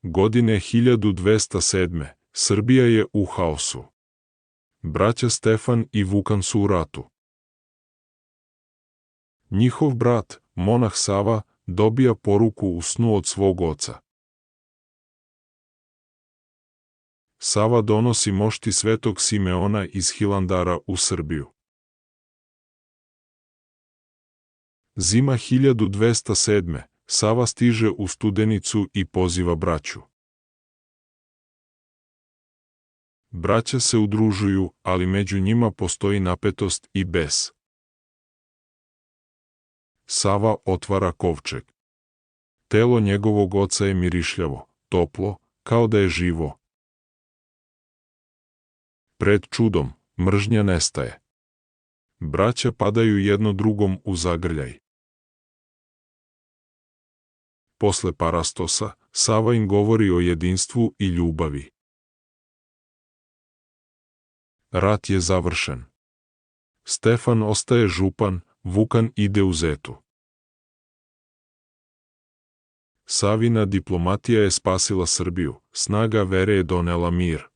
Godine 1207. Srbija je u haosu. Braća Stefan i Vukan su u ratu. Njihov brat, monah Sava, dobija poruku u snu od svog oca. Sava donosi mošti svetog Simeona iz Hilandara u Srbiju. Zima 1207. Sava stiže u Studenicu i poziva braću. Braća se udružuju, ali među njima postoji napetost i bes. Sava otvara kovčeg. Telo njegovog oca je mirišljavo, toplo, kao da je živo. Pred čudom, mržnja nestaje. Braća padaju jedno drugom u zagrljaj. Posle parastosa, Sava im govori o jedinstvu i ljubavi. Rat je završen. Stefan ostaje župan, Vukan ide u Zetu. Savina diplomatija je spasila Srbiju, snaga vere je donela mir.